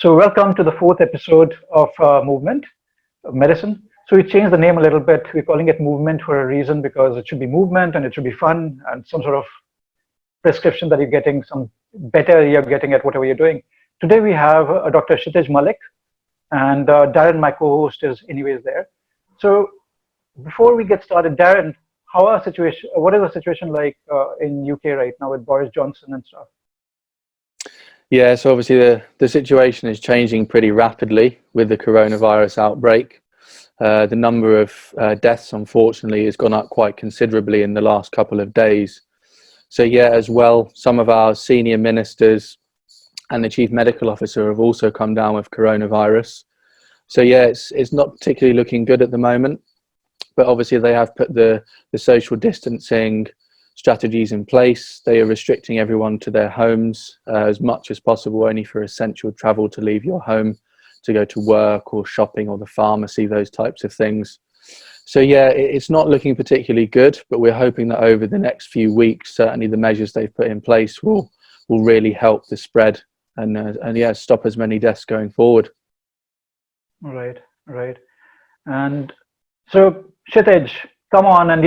So welcome to the fourth episode of Movement of Medicine. So we changed the name a little bit. We're calling it Movement for a reason because it should be movement and it should be fun and some sort of prescription that you're getting, some better you're getting at whatever you're doing. Today we have Dr. Kshitij Malik and Darren, my co-host, is anyways there. So before we get started, Darren, what is the situation like in UK right now with Boris Johnson and stuff? Yeah, so obviously the situation is changing pretty rapidly with the coronavirus outbreak. The number of deaths, unfortunately, has gone up quite considerably in the last couple of days. So yeah, as well, some of our senior ministers and the chief medical officer have also come down with coronavirus. So yeah, it's not particularly looking good at the moment, but obviously they have put the social distancing strategies in place. They are restricting everyone to their homes as much as possible, only for essential travel to leave your home to go to work or shopping or the pharmacy, those types of things. So yeah, it's not looking particularly good, but we're hoping that over the next few weeks, certainly the measures they've put in place will really help the spread and yeah, stop as many deaths going forward. Right. And so Kshitij, come on and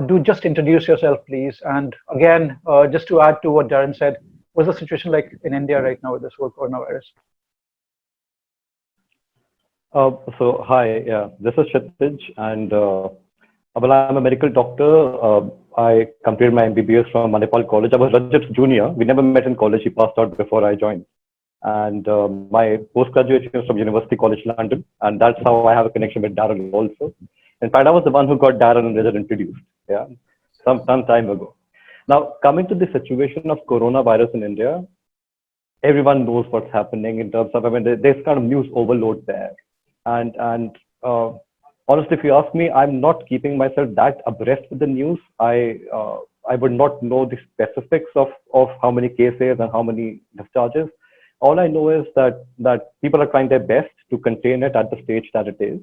do just introduce yourself, please. And again, just to add to what Darren said, what's the situation like in India right now with this whole coronavirus? So hi, yeah, this is Kshitij, and well, I'm a medical doctor. I completed my MBBS from Manipal College. I was Rajat's junior. We never met in college. He passed out before I joined. And my postgraduate is from University College London, and that's how I have a connection with Darren also. In fact, I was the one who got Darren and Rajat introduced, yeah, some time ago. Now, coming to the situation of coronavirus in India, everyone knows what's happening in terms of, I mean, there's kind of news overload there. And honestly, if you ask me, I'm not keeping myself that abreast with the news. I would not know the specifics of how many cases and how many discharges. All I know is that people are trying their best to contain it at the stage that it is.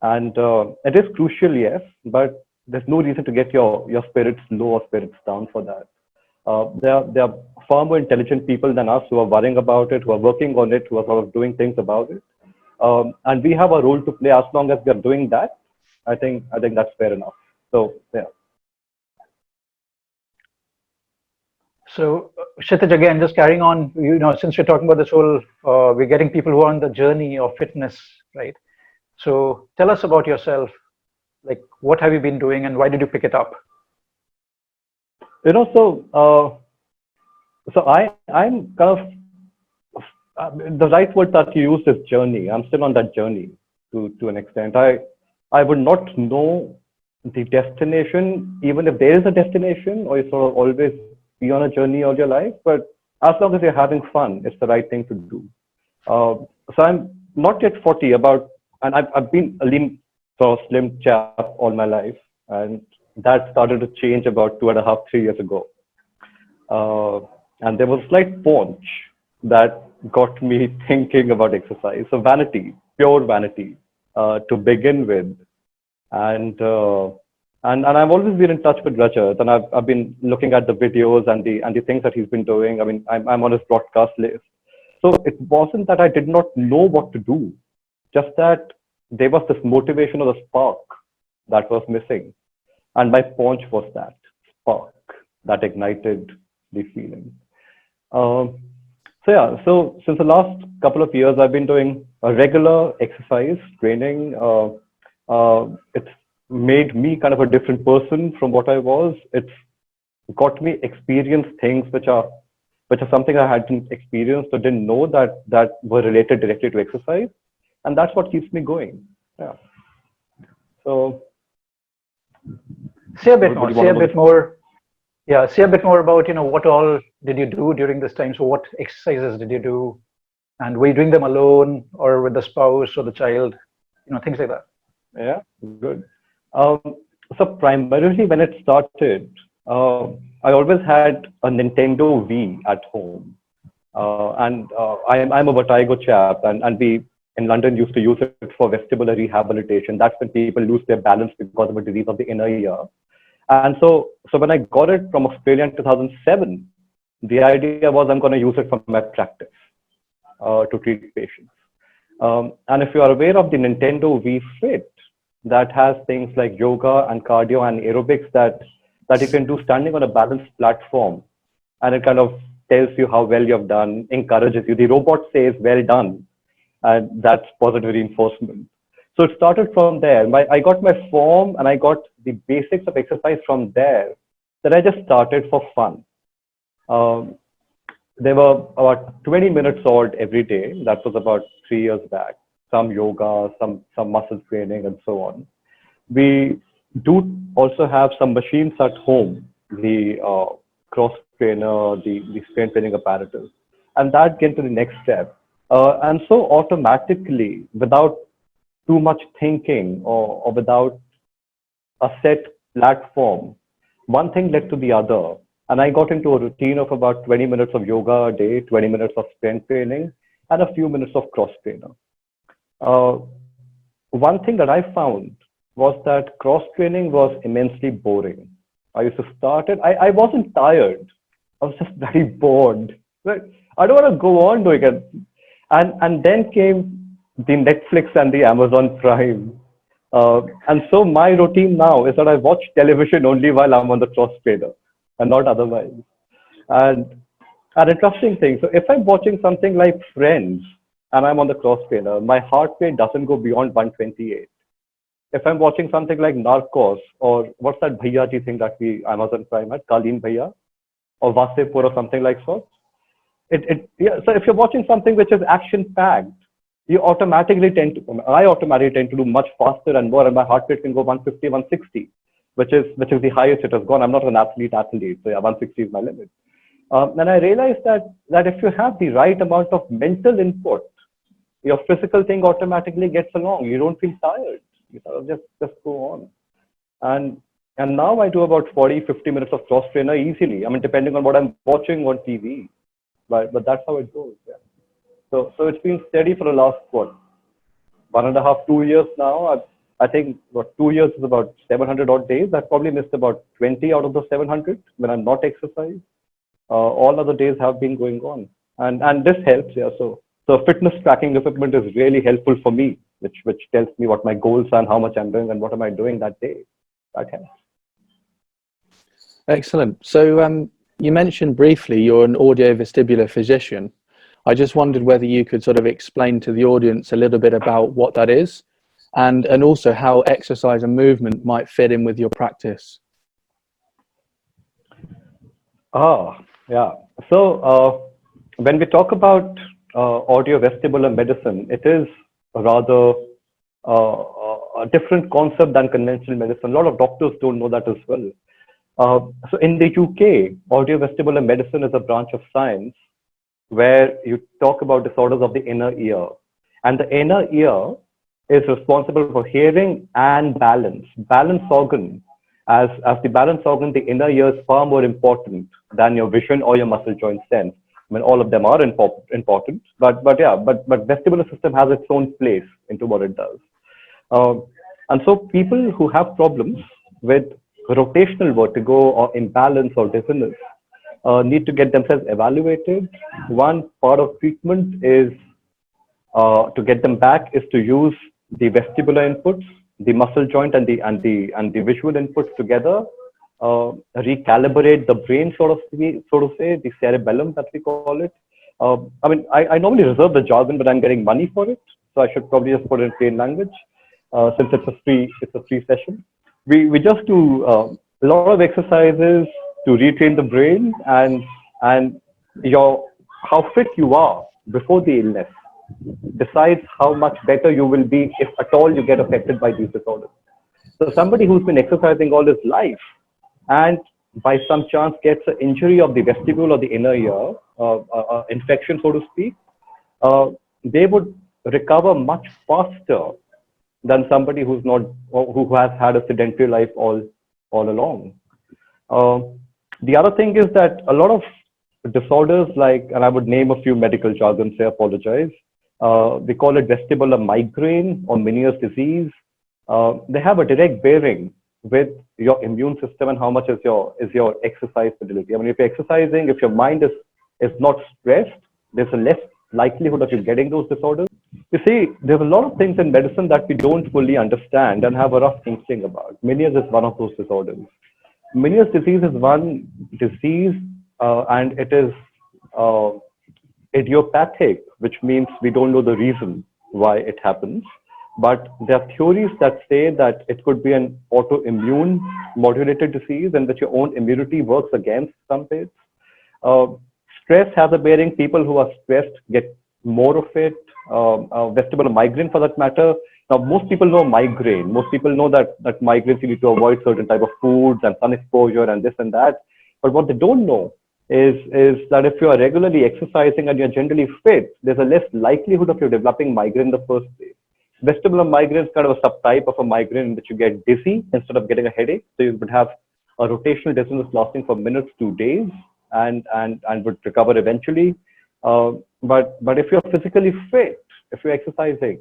And it is crucial, yes, but there's no reason to get your spirits low or spirits down for that. There are far more intelligent people than us who are worrying about it, who are working on it, who are sort of doing things about it. And we have a role to play as long as we are doing that. I think that's fair enough. So, yeah. So Kshitij, again, just carrying on, since we're talking about this whole, we're getting people who are on the journey of fitness, right? So tell us about yourself, like what have you been doing and why did you pick it up? So I'm kind of, the right word that you used is journey. I'm still on that journey to an extent. I would not know the destination, even if there is a destination, or you sort of always be on a journey all your life, but as long as you're having fun, it's the right thing to do. So I'm not yet 40, and I've been a lean, sort of slim chap all my life, and that started to change about 2.5, 3 years ago. And there was a slight paunch that got me thinking about exercise. So vanity, pure vanity, to begin with, and I've always been in touch with Rajat, and I've been looking at the videos and the things that he's been doing. I mean, I'm on his broadcast list. So it wasn't that I did not know what to do, just that there was this motivation or the spark that was missing. And my paunch was that spark that ignited the feeling. So yeah, so since the last couple of years, I've been doing a regular exercise training. It's made me kind of a different person from what I was. It's got me experience things which are something I hadn't experienced or didn't know that were related directly to exercise. And that's what keeps me going. Yeah. So say a bit more. Yeah, say a bit more about what all did you do during this time. So what exercises did you do, and were you doing them alone or with the spouse or the child? Things like that. Yeah, good. So primarily when it started, I always had a Nintendo Wii at home, and I'm a Vertigo chap, and we in London used to use it for vestibular rehabilitation. That's when people lose their balance because of a disease of the inner ear. And so when I got it from Australia in 2007, the idea was I'm going to use it for my practice. to treat patients. And if you are aware of the Nintendo Wii Fit, that has things like yoga and cardio and aerobics that you can do standing on a balanced platform, and it kind of tells you how well you've done, encourages you. The robot says, well done, and that's positive reinforcement. So it started from there. I got my form and I got the basics of exercise from there, that I just started for fun. There were about 20 minutes odd every day. That was about 3 years back. Some yoga, some muscle training, and so on. We do also have some machines at home, the cross trainer, the strength training apparatus, and that gets to the next step. And so automatically, without too much thinking or without a set platform, one thing led to the other. And I got into a routine of about 20 minutes of yoga a day, 20 minutes of strength training, and a few minutes of cross trainer. One thing that I found was that cross training was immensely boring. I used to start it. I wasn't tired. I was just very bored. Like, I don't want to go on doing it. And then came the Netflix and the Amazon Prime. And so my routine now is that I watch television only while I'm on the cross trainer and not otherwise. And an interesting thing, so if I'm watching something like Friends and I'm on the cross trainer, my heart rate doesn't go beyond 128. If I'm watching something like Narcos, or what's that Bhaiya ji thing that we Amazon Prime had, Kaleen Bhaiya, or Vasepur or something like so. So if you're watching something which is action-packed, I automatically tend to do much faster and more, and my heart rate can go 150, 160, which is the highest it has gone. I'm not an athlete, so yeah, 160 is my limit. And I realized that if you have the right amount of mental input, your physical thing automatically gets along. You don't feel tired. You sort of just go on. And now I do about 40, 50 minutes of cross trainer easily. I mean, depending on what I'm watching on TV, but that's how it goes. Yeah. So it's been steady for the last 1.5, 2 years now. I think 2 years is about 700 odd days. I've probably missed about 20 out of the 700 when I'm not exercising. All other days have been going on, and this helps. Yeah. So fitness tracking equipment is really helpful for me, which tells me what my goals are and how much I'm doing and what am I doing that day. That helps. Excellent. So you mentioned briefly you're an audio-vestibular physician. I just wondered whether you could sort of explain to the audience a little bit about what that is, and also how exercise and movement might fit in with your practice. Yeah. So when we talk about audio-vestibular medicine, it is a rather a different concept than conventional medicine. A lot of doctors don't know that as well. So in the UK, audio-vestibular medicine is a branch of science where you talk about disorders of the inner ear. And the inner ear is responsible for hearing and balance. Balance organ, as the balance organ, the inner ear is far more important than your vision or your muscle joint sense. I mean, all of them are important, but vestibular system has its own place into what it does. And so people who have problems with rotational vertigo or imbalance or dizziness need to get themselves evaluated. One part of treatment is to get them back is to use the vestibular inputs, the muscle joint and the visual inputs together, recalibrate the brain, sort of say, the cerebellum that we call it. I mean, I normally reserve the jargon, but I'm getting money for it, so I should probably just put it in plain language, since it's a free session. We just do a lot of exercises to retrain the brain and how fit you are before the illness decides how much better you will be if at all you get affected by these disorders. So somebody who's been exercising all his life and by some chance gets an injury of the vestibule or the inner ear, infection, so to speak, they would recover much faster than somebody who has had a sedentary life all along. The other thing is that a lot of disorders like, and I would name a few medical jargons here, apologize. We call it vestibular migraine or Meniere's disease. They have a direct bearing with your immune system and how much is your exercise fidelity. I mean, if you're exercising, if your mind is not stressed, there's a less likelihood of you getting those disorders? You see, there's a lot of things in medicine that we don't fully understand and have a rough inkling about. Meniere's is one of those disorders. Meniere's disease is one disease, and it is idiopathic, which means we don't know the reason why it happens. But there are theories that say that it could be an autoimmune modulated disease in which your own immunity works against some bits. Stress has a bearing. People who are stressed get more of it. Vestibular migraine, for that matter. Now, most people know migraine. Most people know that migraines you need to avoid certain type of foods and sun exposure and this and that. But what they don't know is that if you are regularly exercising and you're generally fit, there's a less likelihood of you developing migraine in the first place. Vestibular migraine is kind of a subtype of a migraine in which you get dizzy instead of getting a headache. So you would have a rotational dizziness lasting for minutes to days and would recover eventually. But if you're physically fit, if you're exercising,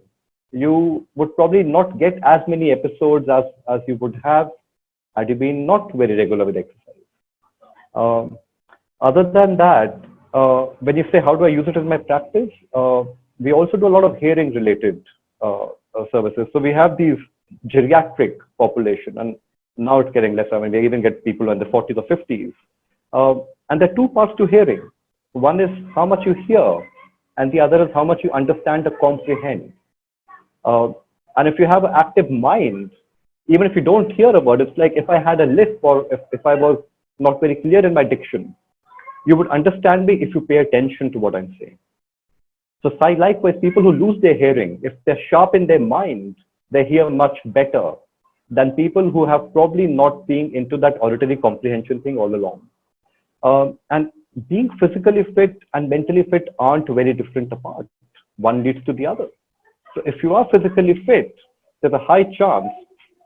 you would probably not get as many episodes as you would have had you been not very regular with exercise. Other than that, when you say, how do I use it in my practice? We also do a lot of hearing related services. So we have these geriatric population, and now it's getting less. I mean, we even get people in the 40s or 50s. And there are two parts to hearing. One is how much you hear, and the other is how much you understand or comprehend. And if you have an active mind, even if you don't hear a word, it's like if I had a lisp or if I was not very clear in my diction, you would understand me if you pay attention to what I'm saying. So likewise, people who lose their hearing, if they're sharp in their mind, they hear much better than people who have probably not been into that auditory comprehension thing all along. And being physically fit and mentally fit aren't very different apart. One leads to the other. So if you are physically fit, there's a high chance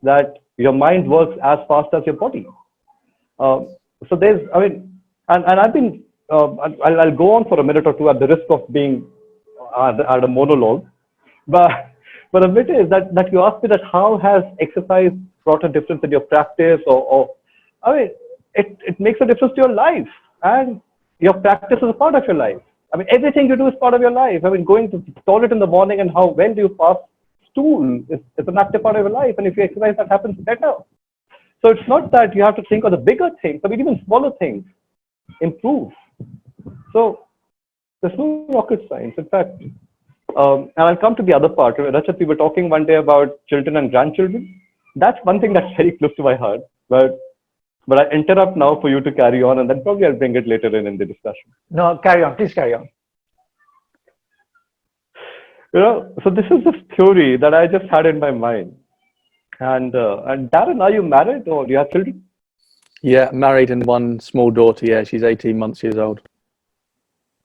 that your mind works as fast as your body. So there's, I mean, and I've been, I'll go on for a minute or two at the risk of being at a monologue. But the bit is that you asked me that how has exercise brought a difference in your practice, or I mean, it makes a difference to your life, and your practice is a part of your life. I mean, everything you do is part of your life. I mean, going to the toilet in the morning and how well do you pass stool is an active part of your life. And if you exercise, that happens better. So it's not that you have to think of the bigger things. I mean, even smaller things improve. So there's no rocket science. In fact, and I'll come to the other part. Rajat, we were talking one day about children and grandchildren. That's one thing that's very close to my heart. But I interrupt now for you to carry on, and then probably I'll bring it later in the discussion. No, carry on. Please carry on. You know, so this is this theory that I just had in my mind. And Darren, are you married or do you have children? Yeah, married and one small daughter. Yeah, she's 18 months old.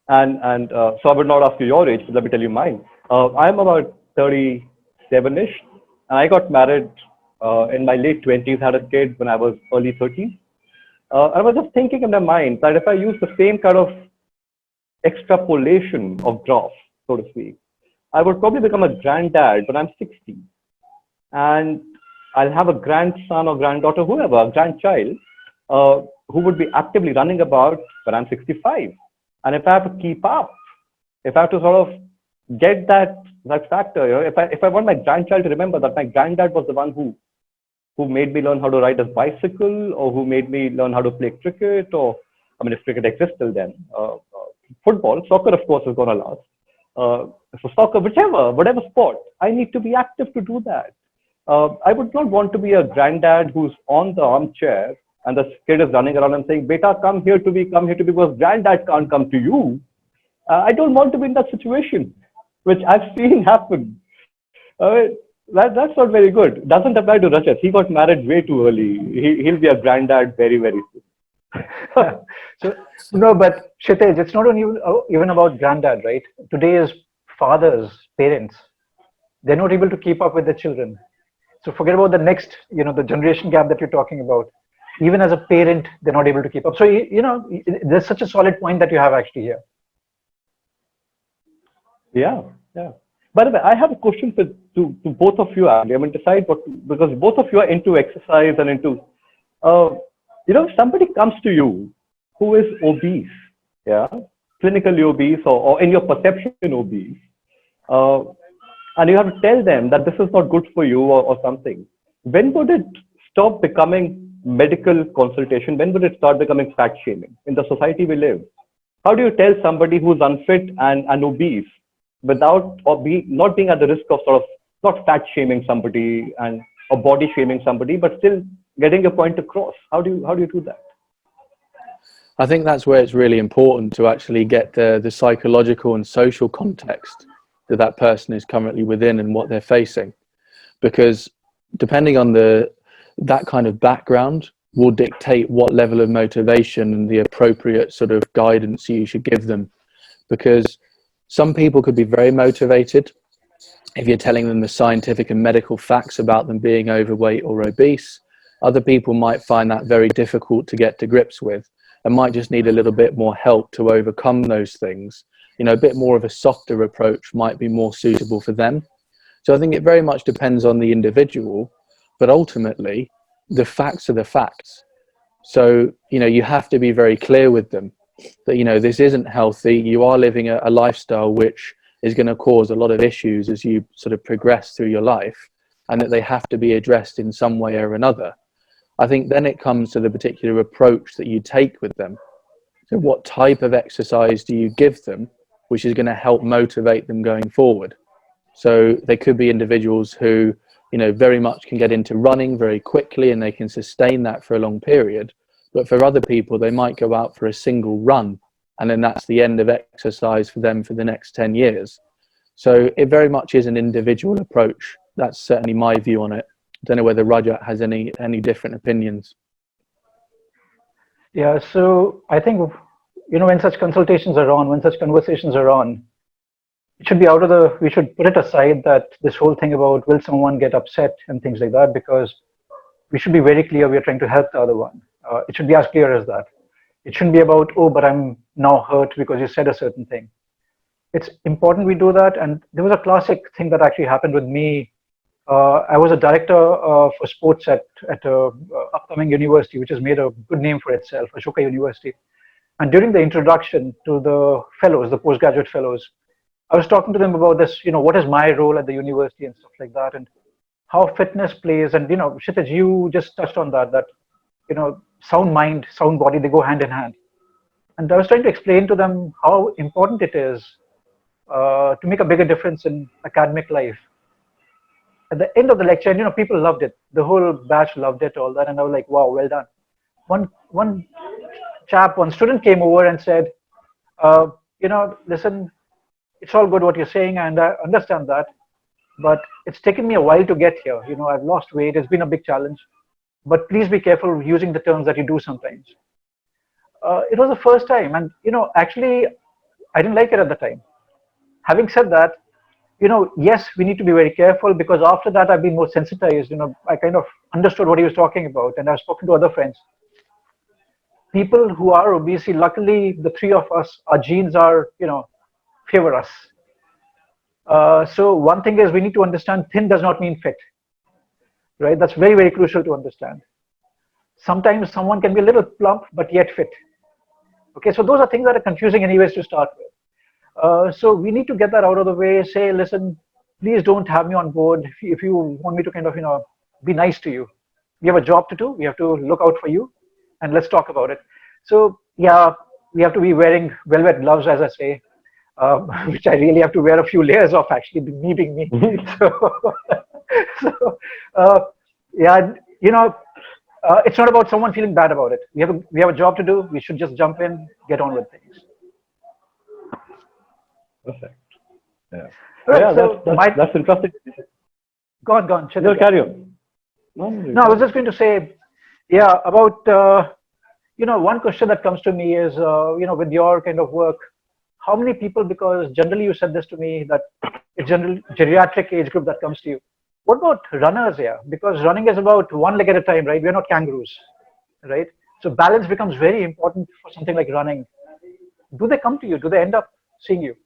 And so I would not ask you your age, but let me tell you mine. I'm about 37-ish, and I got married in my late 20s, had a kid when I was early 30s. I was just thinking in my mind that if I use the same kind of extrapolation of graph, so to speak, I would probably become a granddad when I'm 60. And I'll have a grandson or granddaughter, whoever, a grandchild, who would be actively running about when I'm 65. And if I have to keep up, if I have to sort of get that factor, you know, if I want my grandchild to remember that my granddad was the one who made me learn how to ride a bicycle, or who made me learn how to play cricket, or, I mean, if cricket exists till then, football, soccer, of course, is going to last. So soccer, whatever sport, I need to be active to do that. I would not want to be a granddad who's on the armchair and the kid is running around and saying, "Beta, come here to me, because granddad can't come to you." I don't want to be in that situation, which I've seen happen. That's not very good. Doesn't apply to Rajat. He got married way too early. He'll be a granddad very, very soon. So, no, but Kshitij, it's not only even about granddad, right? Today's fathers, parents, they're not able to keep up with their children. So forget about the next, the generation gap that you're talking about. Even as a parent, they're not able to keep up. So, there's such a solid point that you have actually here. Yeah. By the way, I have a question to both of you. I mean, decide because both of you are into exercise and into, if somebody comes to you who is obese, yeah, clinically obese or in your perception obese, and you have to tell them that this is not good for you or something, when would it stop becoming medical consultation? When would it start becoming fat shaming in the society we live? How do you tell somebody who's unfit and obese without not being at the risk of sort of not fat shaming somebody or body shaming somebody, but still getting your point across? How do you do that? I think that's where it's really important to actually get the psychological and social context that that person is currently within and what they're facing, because depending on that kind of background will dictate what level of motivation and the appropriate sort of guidance you should give them. Because some people could be very motivated if you're telling them the scientific and medical facts about them being overweight or obese. Other people might find that very difficult to get to grips with and might just need a little bit more help to overcome those things. You know, a bit more of a softer approach might be more suitable for them. So I think it very much depends on the individual, but ultimately the facts are the facts. So, you know, you have to be very clear with them that, you know, this isn't healthy. You are living a lifestyle which is going to cause a lot of issues as you sort of progress through your life, and that they have to be addressed in some way or another. I think then it comes to the particular approach that you take with them. So what type of exercise do you give them, which is going to help motivate them going forward? So there could be individuals who, you know, very much can get into running very quickly and they can sustain that for a long period. But for other people, they might go out for a single run and then that's the end of exercise for them for the next 10 years. So it very much is an individual approach. That's certainly my view on it. I don't know whether Rajat has any different opinions. Yeah, so I think, you know, when such consultations are on, when such conversations are on, it should be we should put it aside that this whole thing about will someone get upset and things like that, because we should be very clear we are trying to help the other one. It should be as clear as that. It shouldn't be about, oh, but I'm now hurt because you said a certain thing. It's important we do that. And there was a classic thing that actually happened with me. I was a director for sports at a upcoming university, which has made a good name for itself, Ashoka University. And during the introduction to the fellows, the postgraduate fellows, I was talking to them about this, you know, what is my role at the university and stuff like that, and how fitness plays. And, you know, Kshitij, you just touched on that, you know, sound mind, sound body, they go hand in hand. And I was trying to explain to them how important it is to make a bigger difference in academic life. At the end of the lecture, and, you know, people loved it. The whole batch loved it, all that. And I was like, wow, well done. One student came over and said, you know, listen, it's all good what you're saying, and I understand that, but it's taken me a while to get here. You know, I've lost weight. It's been a big challenge, but please be careful using the terms that you do sometimes. It was the first time, and, you know, actually, I didn't like it at the time. Having said that, you know, yes, we need to be very careful, because after that, I've been more sensitized. You know, I kind of understood what he was talking about, and I've spoken to other friends. People who are obese, luckily, the three of us, our genes are, you know, favor us. So one thing is we need to understand thin does not mean fit, right? That's very, very crucial to understand. Sometimes someone can be a little plump, but yet fit. Okay, so those are things that are confusing anyways to start with. So we need to get that out of the way, say, listen, please don't have me on board if you want me to kind of, you know, be nice to you. We have a job to do. We have to look out for you, and let's talk about it. So yeah, we have to be wearing velvet gloves, as I say, which I really have to wear a few layers of, actually, me being me. Yeah, you know, it's not about someone feeling bad about it. We have a job to do. We should just jump in, get on with things. Perfect. Yeah. Right, yeah, so that's interesting. Go on. No, carry on. No, I was just going to say, yeah, about, you know, one question that comes to me is, you know, with your kind of work, how many people, because generally you said this to me, that it's general geriatric age group that comes to you. What about runners here? Because running is about one leg at a time, right? We're not kangaroos, right? So balance becomes very important for something like running. Do they come to you? Do they end up seeing you?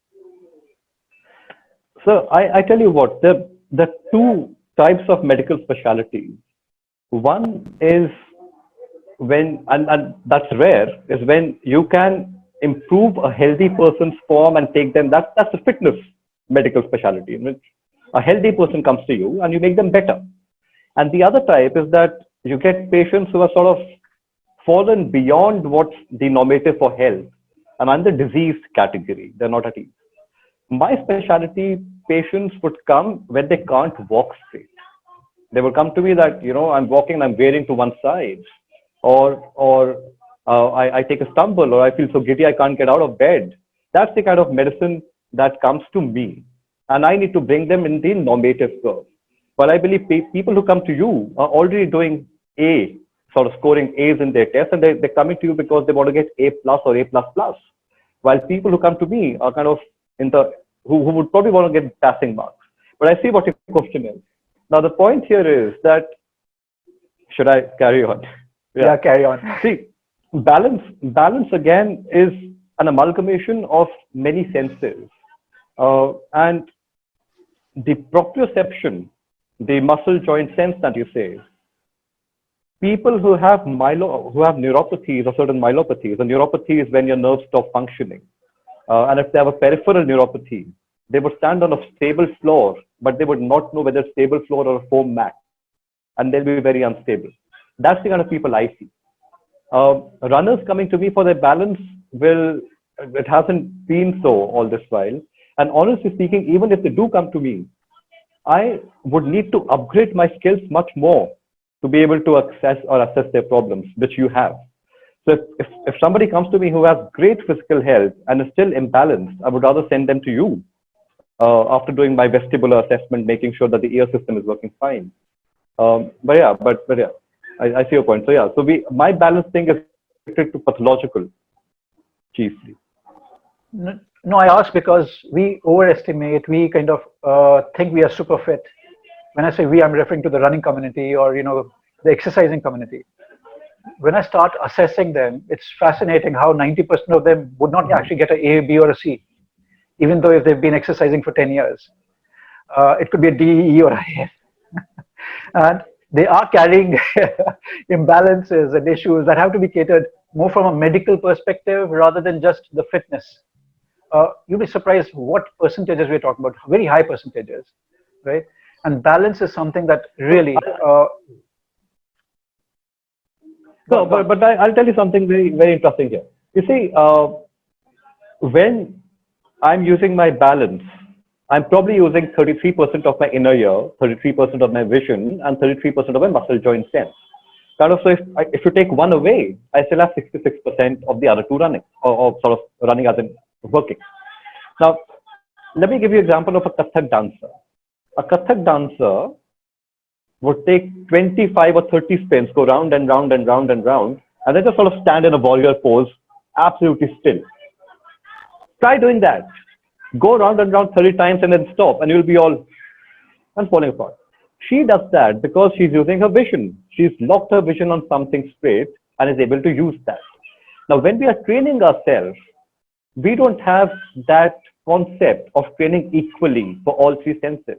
So I tell you what, the two types of medical specialties. One is when, and that's rare, is when you can improve a healthy person's form and take them, that's a fitness medical specialty, in which a healthy person comes to you and you make them better. And the other type is that you get patients who are sort of fallen beyond what's the normative for health and under diseased category. They're not at ease. My specialty, patients would come when they can't walk straight. They would come to me that, I'm walking and I'm veering to one side, or I take a stumble, or I feel so giddy I can't get out of bed. That's the kind of medicine that comes to me, and I need to bring them in the normative curve. But I believe people who come to you are already doing A, sort of scoring A's in their tests, and they're coming to you because they want to get A plus or A plus plus. While people who come to me are kind of who would probably want to get passing marks. But I see what your question is. Now the point here is that, should I carry on? Yeah, carry on. See, balance again is an amalgamation of many senses, and the proprioception, the muscle joint sense that you say. People who have neuropathies or certain myelopathies, and neuropathy is when your nerves stop functioning. And if they have a peripheral neuropathy, they would stand on a stable floor, but they would not know whether it's stable floor or a foam mat, and they'll be very unstable. That's the kind of people I see. Runners coming to me for their balance, it hasn't been so all this while. And honestly speaking, even if they do come to me, I would need to upgrade my skills much more to be able to assess their problems, which you have. So if somebody comes to me who has great physical health and is still imbalanced, I would rather send them to you after doing my vestibular assessment, making sure that the ear system is working fine. But yeah, I see your point. So yeah, so my balance thing is related to pathological chiefly. No, I ask because we overestimate, we kind of think we are super fit. When I say we, I'm referring to the running community or, the exercising community. When I start assessing them, it's fascinating how 90% of them would not actually get an A, B, or a C, even though if they've been exercising for 10 years. It could be a D, E, or a F. And they are carrying imbalances and issues that have to be catered more from a medical perspective rather than just the fitness. You'll be surprised what percentages we're talking about, very high percentages, right? And balance is something that really... But I'll tell you something very, very interesting here. You see, when I'm using my balance, I'm probably using 33% of my inner ear, 33% of my vision, and 33% of my muscle joint sense. Kind of, so if you take one away, I still have 66% of the other two running, or sort of running as in working. Now, let me give you an example of a Kathak dancer. A Kathak dancer would take 25 or 30 spins, go round and round and round and round, and then just sort of stand in a warrior pose, absolutely still. Try doing that. Go round and round 30 times and then stop, and you'll be all falling apart. She does that because she's using her vision. She's locked her vision on something straight and is able to use that. Now, when we are training ourselves, we don't have that concept of training equally for all three senses.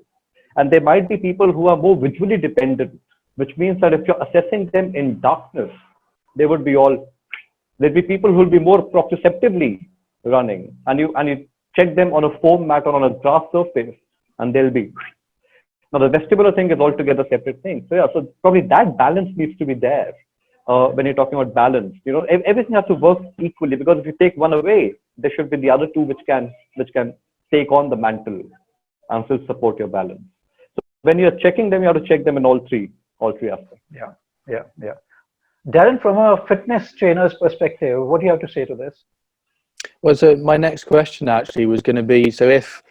And there might be people who are more visually dependent, which means that if you're assessing them in darkness, there'd be people who will be more proprioceptively running, and you check them on a foam mat or on a grass surface, and they'll be. Now the vestibular thing is altogether separate thing. So yeah, so probably that balance needs to be there when you're talking about balance. Everything has to work equally, because if you take one away, there should be the other two which can take on the mantle and still support your balance. So when you're checking them, you have to check them in all three aspects. Yeah. Darren, from a fitness trainer's perspective, what do you have to say to this? Well, so my next question actually was going to be, so if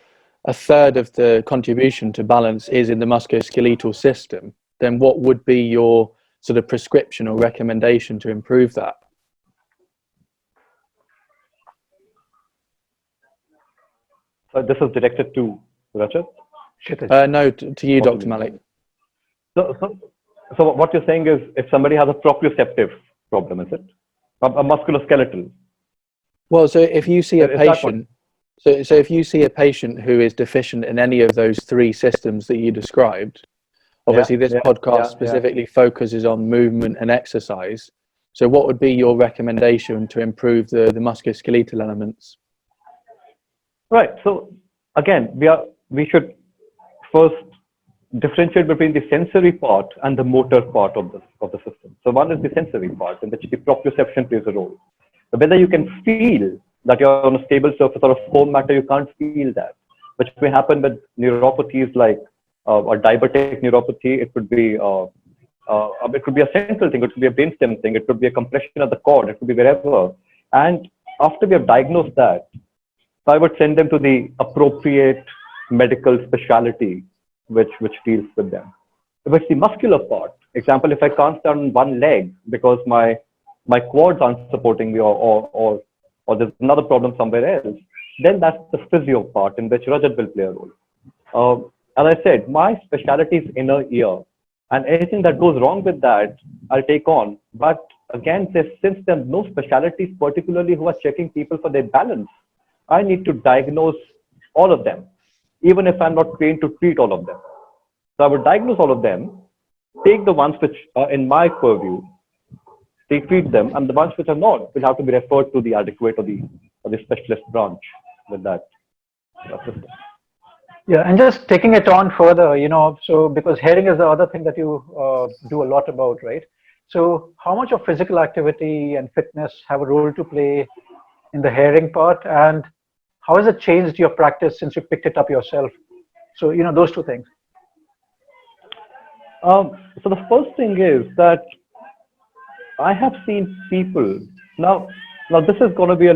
a third of the contribution to balance is in the musculoskeletal system, then what would be your sort of prescription or recommendation to improve that? So this is directed to Rajat? No, to you, Dr. Malik. So what you're saying is, if somebody has a proprioceptive problem, is it? A musculoskeletal? Well, so if you see a patient, so if you see a patient who is deficient in any of those three systems that you described, obviously this podcast specifically focuses on movement and exercise. So what would be your recommendation to improve the musculoskeletal elements? Right. So again, we should first differentiate between the sensory part and the motor part of the system. So one is the sensory part, in which the proprioception plays a role. So whether you can feel that you're on a stable surface or a foam matter, you can't feel that, which may happen with neuropathies like a diabetic neuropathy. It could be a central thing, it could be a brainstem thing, it could be a compression of the cord, it could be wherever. And after we have diagnosed that, I would send them to the appropriate medical specialty which deals with them. If it's the muscular part, example, if I can't stand on one leg because my quads aren't supporting me, or there's another problem somewhere else, then that's the physio part in which Rajat will play a role. As I said, my specialty is inner ear, and anything that goes wrong with that, I'll take on. But again, since there's no specialties particularly who are checking people for their balance, I need to diagnose all of them, even if I'm not trained to treat all of them. So I would diagnose all of them, take the ones which are in my purview, they treat them, and the ones which are not will have to be referred to the adequate or the specialist branch with that system. Yeah, and just taking it on further, so because hearing is the other thing that you do a lot about, right? So how much of physical activity and fitness have a role to play in the hearing part, and how has it changed your practice since you picked it up yourself? So, those two things. So the first thing is that I have seen people, now this is going to be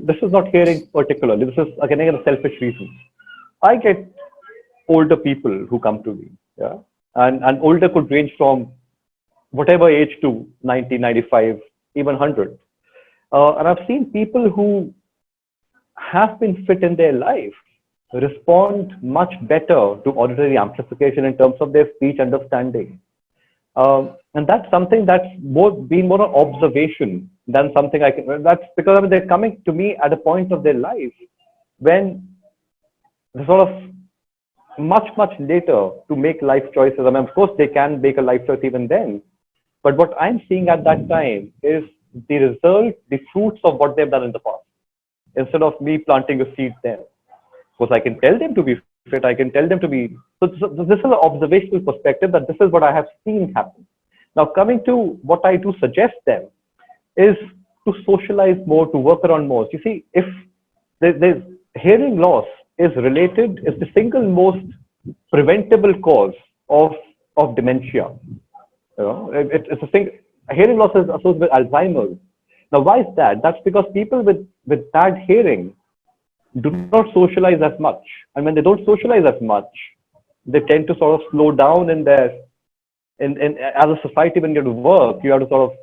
this is not hearing particularly, this is again a selfish reason. I get older people who come to me, yeah, and older could range from whatever age to 90, 95, even 100. And I've seen people who have been fit in their life respond much better to auditory amplification in terms of their speech understanding. And that's something that's been more an observation than something that's because they're coming to me at a point of their life when they're sort of much later to make life choices. I mean, of course, they can make a life choice even then. But what I'm seeing at that time is the result, the fruits of what they've done in the past, instead of me planting a seed there. Because I can tell them to be fit, I can tell them to be. So this is an observational perspective that this is what I have seen happen. Now, coming to what I do suggest them is to socialize more, to work around more. You see, if there's hearing loss is the single most preventable cause of dementia. It's a thing. Hearing loss is associated with Alzheimer's. Now, why is that? That's because people with bad hearing do not socialize as much. And when they don't socialize as much, they tend to sort of slow down in as a society. When you have to work, you have to sort of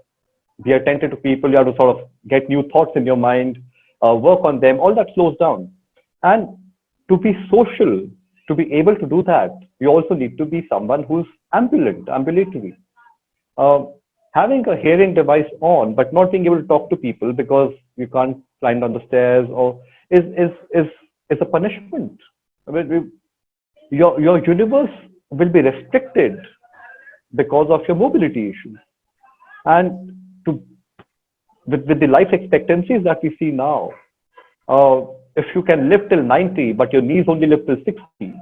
be attentive to people. You have to sort of get new thoughts in your mind, work on them. All that slows down. And to be social, to be able to do that, you also need to be someone who's ambulatory. Having a hearing device on, but not being able to talk to people because you can't climb down the stairs is a punishment. I mean, your universe will be restricted because of your mobility issues. And with the life expectancies that we see now, if you can live till 90, but your knees only live till 60,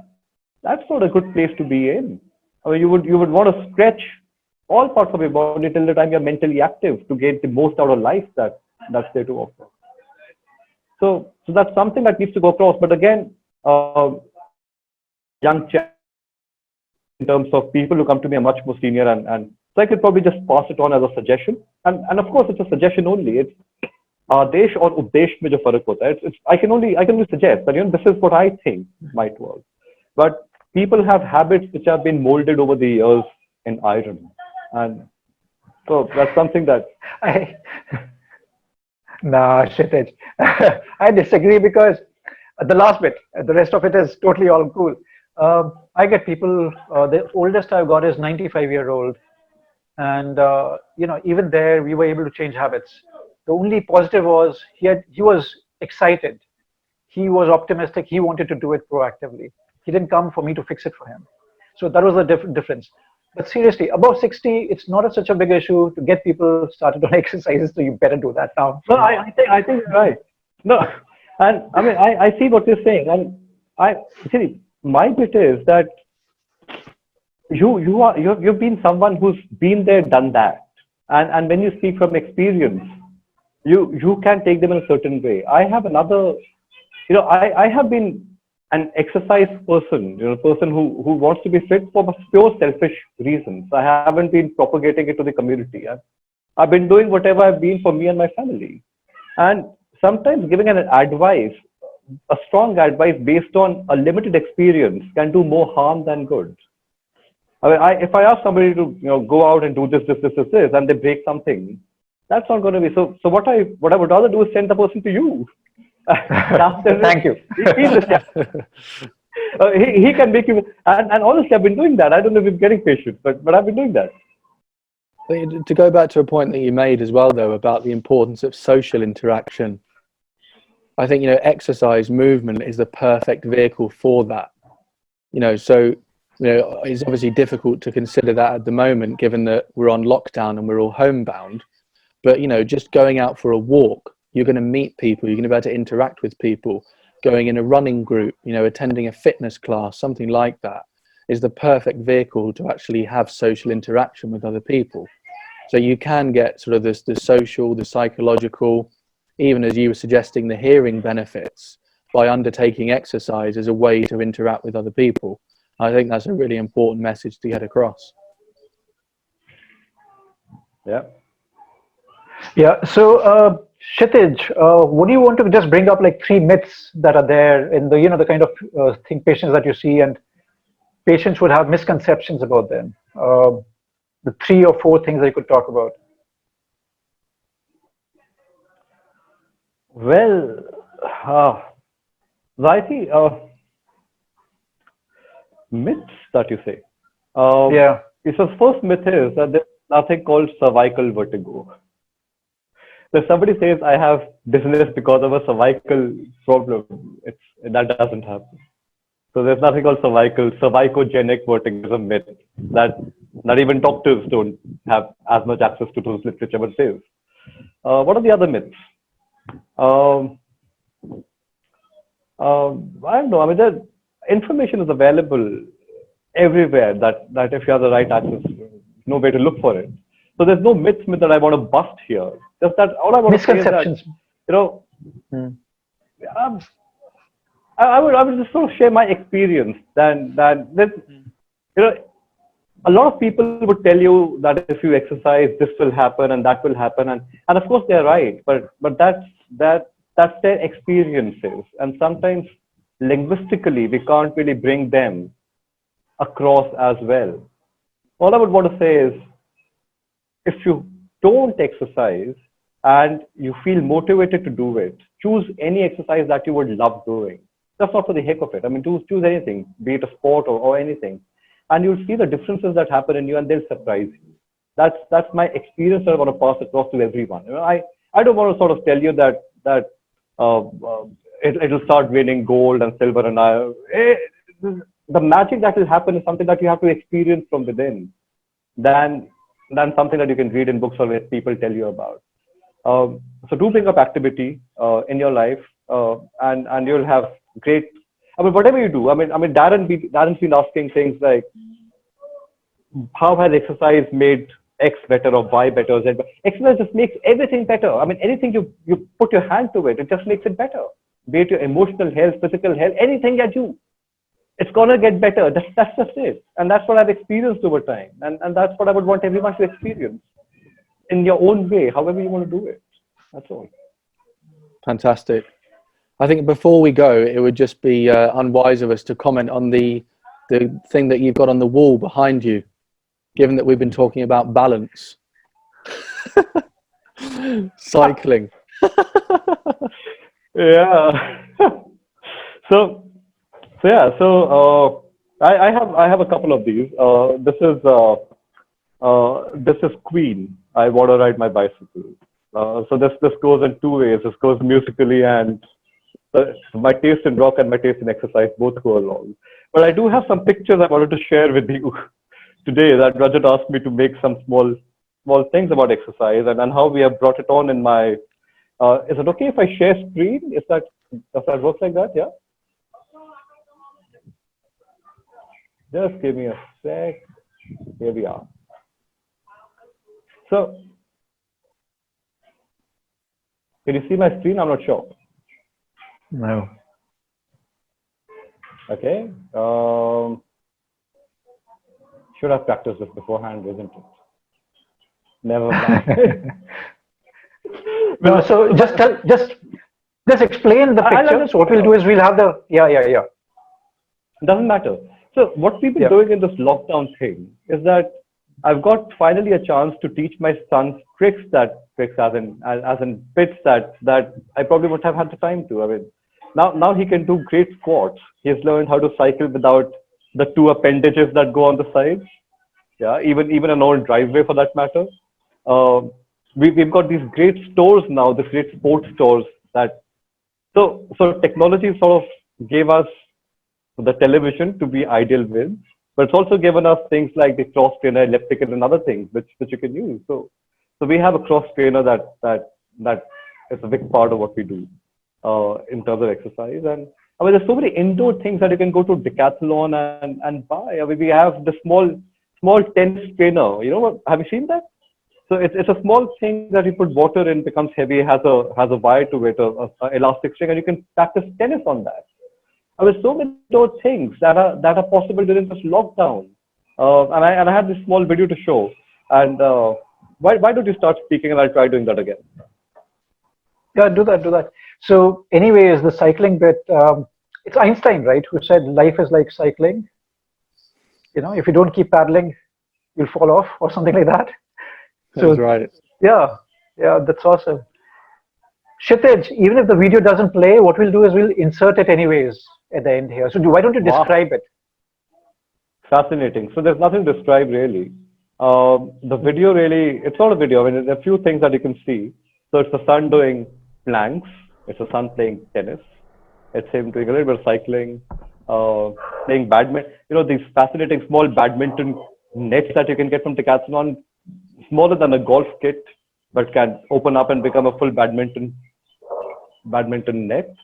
that's not a good place to be in. I mean, you would want to stretch all parts of your body till the time you're mentally active to get the most out of life that's there to offer. So that's something that needs to go across. But again, young chap, in terms of people who come to me are much more senior, and so I could probably just pass it on as a suggestion. And of course, it's a suggestion only. It's Adesh or Udesh mein jo farak hota hai. I can only suggest that this is what I think might work. But people have habits which have been molded over the years in iron. And so that's something that Nah, Kshitij. I disagree because the last bit, the rest of it is totally all cool. I get people, the oldest I've got is 95-year-old. And, even there, we were able to change habits. The only positive was he was excited. He was optimistic. He wanted to do it proactively. He didn't come for me to fix it for him. So that was the difference. But seriously, above 60, it's not such a big issue to get people started on exercises. So you better do that now. No, I think you're right. No, and I mean, I see what you're saying, and I see my bit is that you've been someone who's been there, done that, and when you speak from experience, you can take them in a certain way. I have another, I have been an exercise person, person who wants to be fit for pure selfish reasons. I haven't been propagating it to the community. I've been doing whatever I've been for me and my family. And sometimes giving an advice, a strong advice based on a limited experience can do more harm than good. I mean, if I ask somebody to go out and do this, and they break something, that's not going to be so. So what I would rather do is send the person to you. Thank you. He can make you. And honestly, I've been doing that. I don't know if he's getting patient, but I've been doing that. To go back to a point that you made as well, though, about the importance of social interaction, I think, exercise, movement is the perfect vehicle for that. So, it's obviously difficult to consider that at the moment, given that we're on lockdown and we're all homebound. But, just going out for a walk, you're going to meet people, you're going to be able to interact with people. Going in a running group, attending a fitness class, something like that, is the perfect vehicle to actually have social interaction with other people. So you can get sort of the social, the psychological, even as you were suggesting, the hearing benefits by undertaking exercise as a way to interact with other people. I think that's a really important message to get across. Yeah. Yeah. So, Kshitij, would you want to just bring up like 3 myths that are there in the, the kind of patients that you see, and patients would have misconceptions about them? The 3 or 4 things that you could talk about. Well, I see myths that you say. Yeah. So first myth is that there's nothing called cervical vertigo. If somebody says I have dizziness because of a cervical problem, that doesn't happen. So there's nothing called cervicogenic vertigo is a myth that not even doctors don't have as much access to those literature, but says. What are the other myths? I don't know. I mean, the information is available everywhere that if you have the right access, no way to look for it. So there's no myth that I want to bust here. Just that all I want to say is that, I would just sort of share my experience. That a lot of people would tell you that if you exercise, this will happen and that will happen, and of course they're right. But that's their experiences, and sometimes linguistically we can't really bring them across as well. All I would want to say is, if you don't exercise and you feel motivated to do it, choose any exercise that you would love doing. Just not for the heck of it. I mean, choose anything, be it a sport or anything, and you'll see the differences that happen in you, and they'll surprise you. That's my experience that I want to pass across to everyone. I don't want to sort of tell you that it'll start winning gold and silver and iron. The magic that will happen is something that you have to experience from within, than something that you can read in books or people tell you about. So do bring up activity in your life, and you'll have great. I mean, whatever you do. I mean, Darren's been asking things like, how has exercise made X better or Y better? Z better? Exercise just makes everything better. I mean, anything you put your hand to it, it just makes it better. Be it your emotional health, physical health, anything that it's gonna get better. That's just it. And that's what I've experienced over time. And that's what I would want everyone to experience in your own way, however you want to do it. That's all. Fantastic. I think before we go, it would just be unwise of us to comment on the thing that you've got on the wall behind you, given that we've been talking about balance. Cycling. Yeah. I have a couple of these. This is Queen. I want to ride my bicycle. So this goes in 2 ways. This goes musically, and my taste in rock and my taste in exercise both go along. But I do have some pictures I wanted to share with you today that Rajat asked me to make some small things about exercise, and how we have brought it on in my. Is it okay if I share screen? Does that work like that? Yeah. Just give me a sec. Here we are. So, can you see my screen? I'm not sure. No. Okay. Should have practiced this beforehand, isn't it? Never mind. No, so just explain the picture. So what we'll do is we'll have the yeah. Doesn't matter. So what we've been doing in this lockdown thing is that I've got finally a chance to teach my sons tricks as in bits that I probably wouldn't have had the time to. I mean, now he can do great squats. He's learned how to cycle without the two appendages that go on the sides. Yeah, even an old driveway for that matter. We've got these great stores now, these great sports stores that so technology sort of gave us the television to be ideal with, but it's also given us things like the cross trainer, elliptical, and other things which you can use. So we have a cross trainer that is a big part of what we do in terms of exercise. And I mean, there's so many indoor things that you can go to Decathlon and buy. I mean, we have the small tennis trainer. You know what? Have you seen that? So it's a small thing that you put water in, becomes heavy, has a wire to it, a elastic string, and you can practice tennis on that. I mean, so many those things that are possible during this lockdown. And I had this small video to show. And why don't you start speaking and I'll try doing that again? Yeah, do that. So anyways, the cycling bit, it's Einstein, right, who said life is like cycling. You know, if you don't keep paddling, you'll fall off or something like that. So, that's right. Yeah, that's awesome. Kshitij, even if the video doesn't play, what we'll do is we'll insert it anyways at the end here. So why don't you describe it? Fascinating. So there's nothing to describe really. The video really, it's not a video. I mean, there are a few things that you can see. So it's the son doing planks. It's the son playing tennis. It's him doing a little bit of cycling, playing badminton. You know, these fascinating small badminton nets that you can get from Decathlon, smaller than a golf kit, but can open up and become a full badminton net.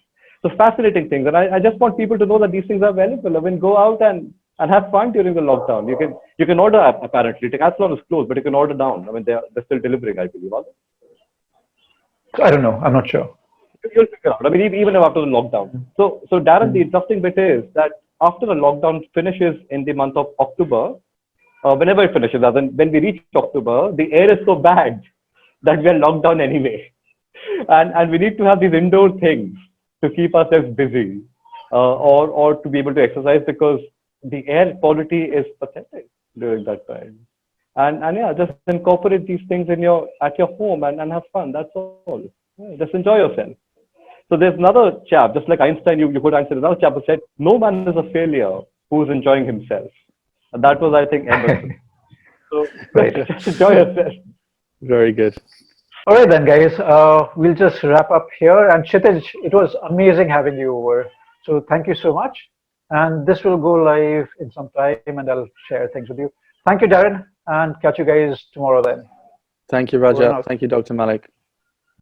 So fascinating things. And I just want people to know that these things are available. I mean, go out and have fun during the lockdown. You can order, apparently. Decathlon is closed, but you can order down. I mean, they're still delivering, I believe. I don't know. I'm not sure. You'll figure out. I mean, even after the lockdown. So Darren, the interesting bit is that after the lockdown finishes in the month of October, whenever it finishes, as in when we reach October, the air is so bad that we are locked down anyway. And we need to have these indoor things to keep ourselves busy or to be able to exercise, because the air quality is pathetic during that time. And yeah, just incorporate these things at your home and have fun. That's all. Yeah, just enjoy yourself. So there's another chap, just like Einstein, you could Einstein, another chap who said, no man is a failure who's enjoying himself. And that was, I think, Emerson. So just enjoy yourself. Very good. All right then, guys. We'll just wrap up here. And Kshitij, it was amazing having you over. So thank you so much. And this will go live in some time, and I'll share things with you. Thank you, Darren, and catch you guys tomorrow then. Thank you, Raja. Thank you, Dr. Malik.